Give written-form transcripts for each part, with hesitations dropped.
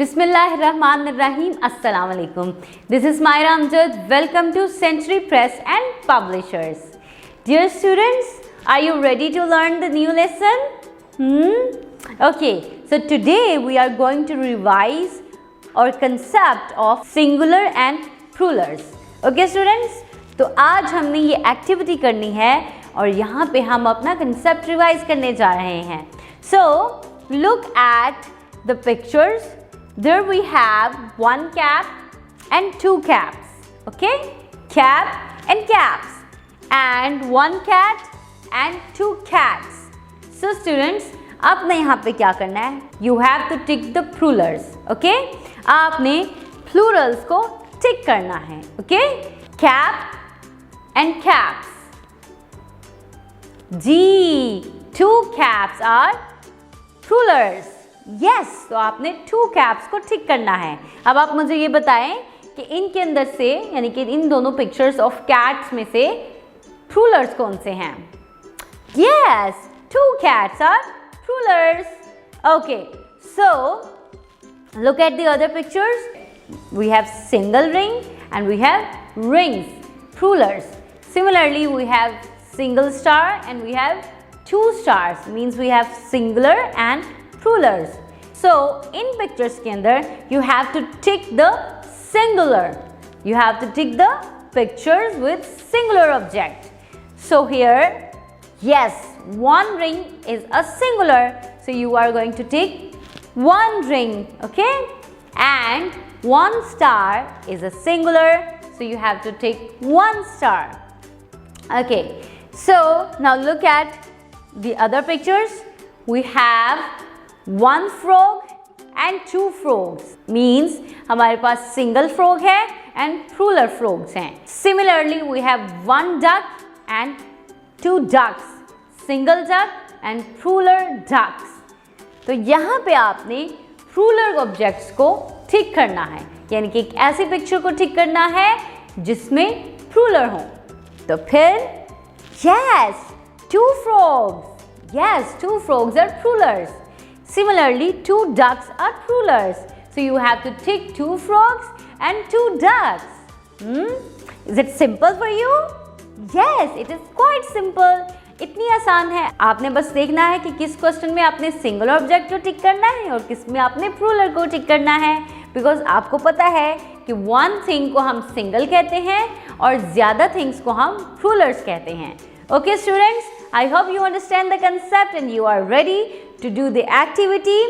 Bismillahirrahmanirrahim. Assalamu alaikum. This is Myra Amjad. Welcome to Century Press and Publishers. Dear students, are you ready to learn the new lesson? Okay, so today we are going to revise our concept of singular and plurals. Okay students, तो आज हमने ये activity करनी है और यहाँ पे हम अपना कंसेप्ट रिवाइज करने जा रहे हैं. So look at the pictures. There we have one cap and two caps. Okay, cap and caps, and one cat and two cats. So students, आपने यहाँ पे क्या करना है? You have to tick the plurals. Okay, आपने plurals को tick करना है. Okay, cap and caps. G, two caps are plurals. Yes, तो आपने two caps को tick करना है. अब आप मुझे ये बताएं कि इनके अंदर से यानी कि इन दोनों pictures of cats में से plurals कौन से हैं? Yes, two cats are plurals. Okay, so look at the other pictures. We have single ring and we have rings, plurals. Similarly, we have single star and we have two stars, means we have singular and plurals. So in pictures के अंदर you have to tick the singular. You have to tick the pictures with singular object. So here, yes, one ring is a singular, so you are going to tick one ring, okay? And one star is a singular, so you have to tick one star. Okay, so now look at the other pictures. We have one frog and two frogs, means हमारे पास single frog है and plural frogs हैं. Similarly, we have one duck and two ducks, single duck and plural ducks. तो यहाँ पे आपने plural objects को ठीक करना है, यानी कि एक ऐसी पिक्चर को ठीक करना है जिसमें plural हो. तो फिर yes, two frogs. Yes, two frogs are plurals. Similarly, two ducks are plurals. So you have to tick two frogs and two ducks. Is it simple for you? Yes, it is quite simple. इतनी आसान है. आपने बस देखना है कि किस question में आपने सिंगल ऑब्जेक्ट को टिक करना है और किस में आपने प्लूरल को टिक करना है. बिकॉज आपको पता है कि वन थिंग को हम सिंगल कहते हैं और ज़्यादा थिंग्स को हम प्लूरल्स कहते हैं. Okay students, I hope you understand the concept and you are ready to do the activity.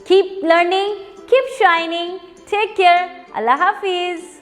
Keep learning, keep shining. Take care. Allah Hafiz.